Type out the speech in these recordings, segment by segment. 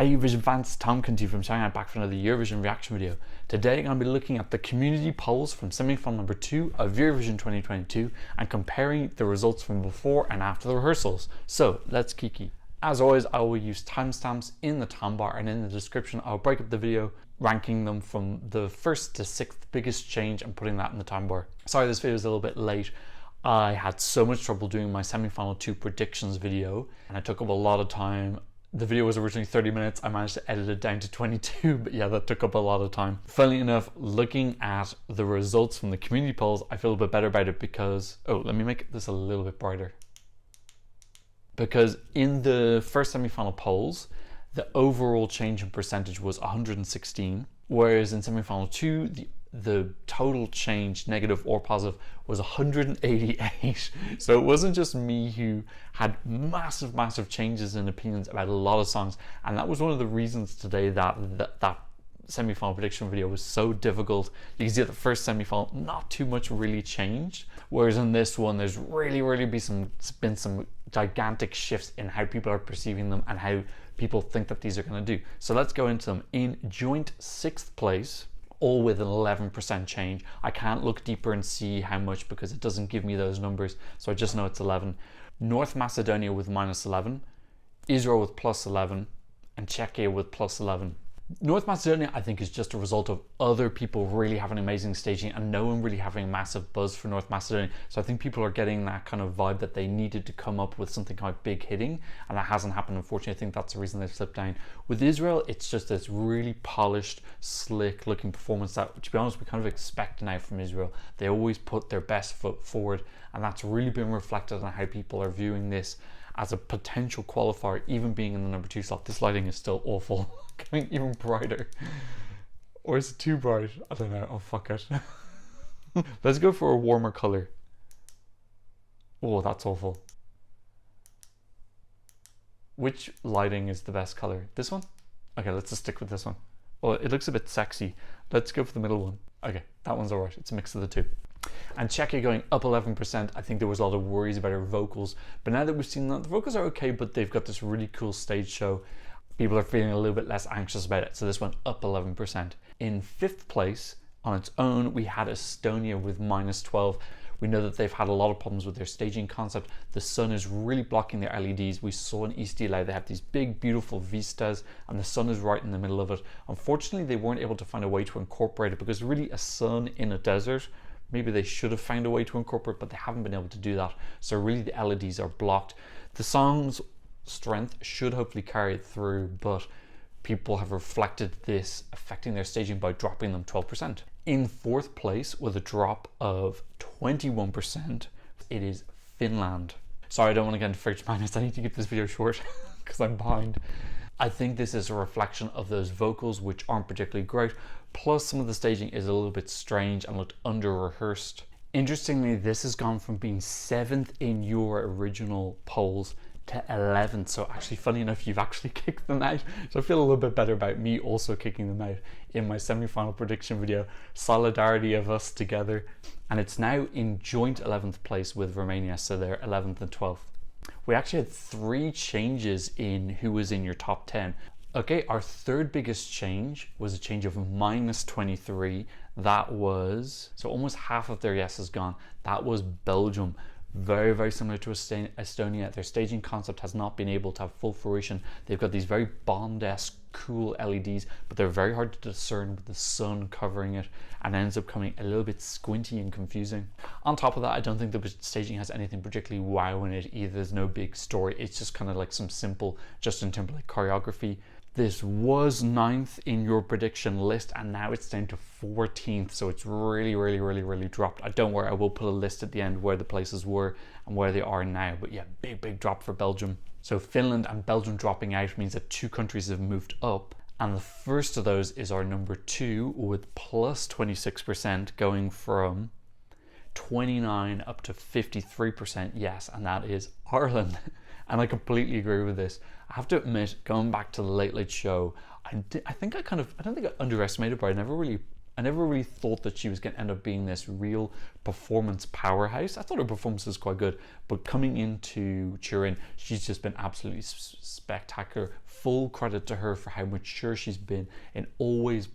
Hey Eurovision fans, Tom Conti from Shanghai back for another Eurovision reaction video. Today I'm going to be looking at the community polls from semi-final number 2 of Eurovision 2022 and comparing the results from before and after the rehearsals. So let's kiki. As always, I will use timestamps in the time bar and in the description. I'll break up the video, ranking them from the first to sixth biggest change and putting that in the time bar. Sorry this video is a little bit late. I had so much trouble doing my semi-final 2 predictions video and it took up a lot of time. The video was originally 30 minutes. I managed to edit it down to 22, but yeah, that took up a lot of time. Funnily enough, looking at the results from the community polls, I feel a bit better about it because, let me make this a little bit brighter. Because in the first semi-final polls, the overall change in percentage was 116, whereas in semi-final 2, the total change, negative or positive, was 188. So it wasn't just me who had massive changes in opinions about a lot of songs, and that was one of the reasons today that semi-final prediction video was so difficult. You can see at the first semi-final, not too much really changed, whereas in this one, there's really been some gigantic shifts in how people are perceiving them and how people think that these are going to do. So let's go into them. In joint 6th place, all with an 11% change. I can't look deeper and see how much because it doesn't give me those numbers, so I just know it's 11. North Macedonia with -11, Israel with +11, and Czechia with +11. North Macedonia, I think, is just a result of other people really having amazing staging and no one really having a massive buzz for North Macedonia. So I think people are getting that kind of vibe that they needed to come up with something kind of big hitting, and that hasn't happened, unfortunately. I think that's the reason they've slipped down. With Israel, it's just this really polished, slick looking performance that, to be honest, we kind of expect now from Israel. They always put their best foot forward, and that's really been reflected on how people are viewing this as a potential qualifier, even being in the number 2 slot. This lighting is still awful. Getting even brighter. Or is it too bright? I don't know. Oh, fuck it. Let's go for a warmer color. Oh, that's awful. Which lighting is the best color? This one? Okay, let's just stick with this one. Well, it looks a bit sexy. Let's go for the middle one. Okay, that one's alright. It's a mix of the two. And Czechia going up 11%. I think there was a lot of worries about her vocals, but now that we've seen that, the vocals are okay, but they've got this really cool stage show. People are feeling a little bit less anxious about it, so this went up 11%. In 5th place, on its own, we had Estonia with -12. We know that they've had a lot of problems with their staging concept. The sun is really blocking their LEDs. We saw in East LA they have these big, beautiful vistas, and the sun is right in the middle of it. Unfortunately, they weren't able to find a way to incorporate it because really a sun in a desert, maybe they should have found a way to incorporate, but they haven't been able to do that. So really the LEDs are blocked. The song's strength should hopefully carry it through, but people have reflected this affecting their staging by dropping them 12%. In 4th place, with a drop of 21%, it is Finland. Sorry, I don't want to get into fridge minus. I need to keep this video short because I'm behind. I think this is a reflection of those vocals, which aren't particularly great, plus some of the staging is a little bit strange and looked under-rehearsed. Interestingly, this has gone from being 7th in your original polls to 11th, so actually, funny enough, you've actually kicked them out. So I feel a little bit better about me also kicking them out in my semi-final prediction video. Solidarity of us together. And it's now in joint 11th place with Romania, so they're 11th and 12th. We actually had 3 changes in who was in your top 10. Okay, our 3rd biggest change was a change of -23. That was, so almost half of their yes is gone. That was Belgium. Very similar to Estonia. Their staging concept has not been able to have full fruition. They've got these very Bond-esque cool LEDs, but they're very hard to discern with the sun covering it, and ends up coming a little bit squinty and confusing. On top of that, I don't think the staging has anything particularly wow in it either. There's no big story. It's just kind of like some simple Justin Timberlake choreography. This was 9th in your prediction list, and now it's down to 14th, so it's really dropped. Don't worry, I will put a list at the end where the places were and where they are now, but yeah, big drop for Belgium. So Finland and Belgium dropping out means that 2 countries have moved up, and the first of those is our number 2 with +26%, going from 29 up to 53% yes, and that is Ireland. And I completely agree with this. I have to admit, going back to the Late Late Show, I don't think I underestimated, but I I never really thought that she was going to end up being this real performance powerhouse. I thought her performance was quite good, but coming into Turin, she's just been absolutely spectacular. Full credit to her for how mature she's been in always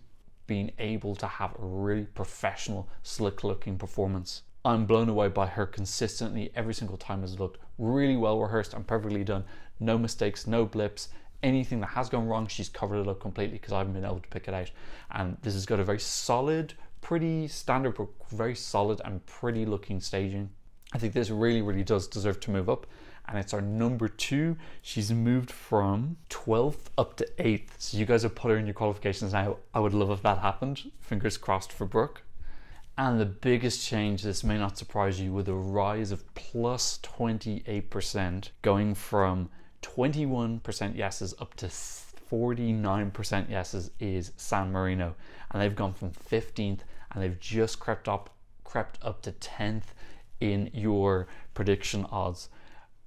being able to have a really professional, slick looking performance. I'm blown away by her consistently. Every single time has looked really well rehearsed and perfectly done. No mistakes, no blips. Anything that has gone wrong, she's covered it up completely because I haven't been able to pick it out. And this has got a very solid, pretty standard, but very solid and pretty looking staging. I think this really, really does deserve to move up. And it's our number 2. She's moved from 12th up to 8th. So you guys have put her in your qualifications now. I would love if that happened. Fingers crossed for Brooke. And the biggest change, this may not surprise you, with a rise of plus 28%, going from 21% yeses up to 49% yeses, is San Marino. And they've gone from 15th and they've just crept up to 10th in your prediction odds.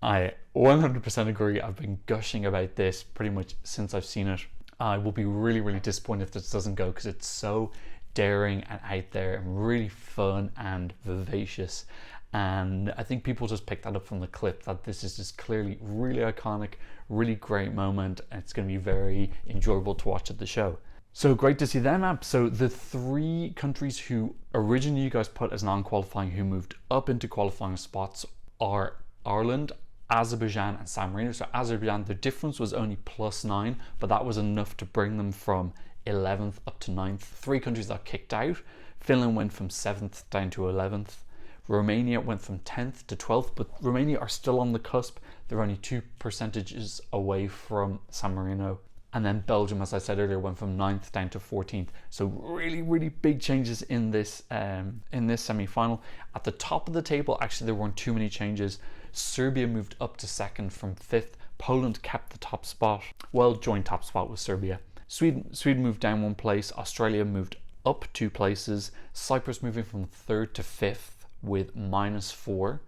I 100% agree. I've been gushing about this pretty much since I've seen it. I will be really, really disappointed if this doesn't go because it's so daring and out there and really fun and vivacious. And I think people just picked that up from the clip, that this is just clearly really iconic, really great moment, and it's going to be very enjoyable to watch at the show. So great to see them up. So the 3 countries who originally you guys put as non-qualifying who moved up into qualifying spots are Ireland, Azerbaijan and San Marino. So Azerbaijan, the difference was only +9, but that was enough to bring them from 11th up to 9th. 3 countries that kicked out. Finland went from 7th down to 11th. Romania went from 10th to 12th, but Romania are still on the cusp. They're only 2 percentages away from San Marino. And then Belgium, as I said earlier, went from 9th down to 14th. So really, really big changes in this semi-final. At the top of the table, actually, there weren't too many changes. Serbia moved up to 2nd from 5th. Poland kept the top spot. Well, joint top spot with Serbia. Sweden moved down 1 place. Australia moved up 2 places. Cyprus moving from 3rd to 5th with -4.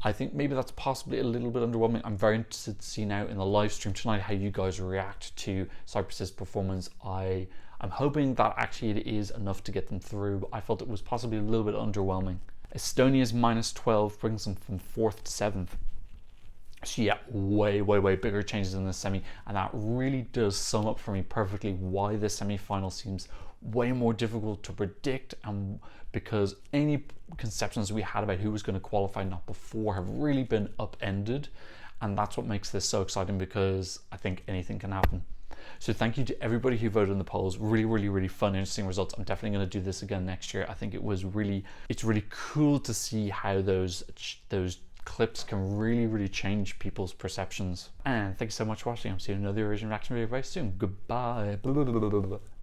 I think maybe that's possibly a little bit underwhelming. I'm very interested to see now in the live stream tonight how you guys react to Cyprus's performance. I'm hoping that actually it is enough to get them through, but I felt it was possibly a little bit underwhelming. Estonia's -12 brings them from 4th to 7th. So yeah, way bigger changes in this semi, and that really does sum up for me perfectly why this semi-final seems way more difficult to predict, and because any conceptions we had about who was going to qualify not before have really been upended, and that's what makes this so exciting, because I think anything can happen. So thank you to everybody who voted in the polls. Really fun, interesting results. I'm definitely going to do this again next year. I think it's really cool to see how those clips can really change people's perceptions. And thank you so much for watching. I'm seeing another Eurovision reaction video very soon. Goodbye.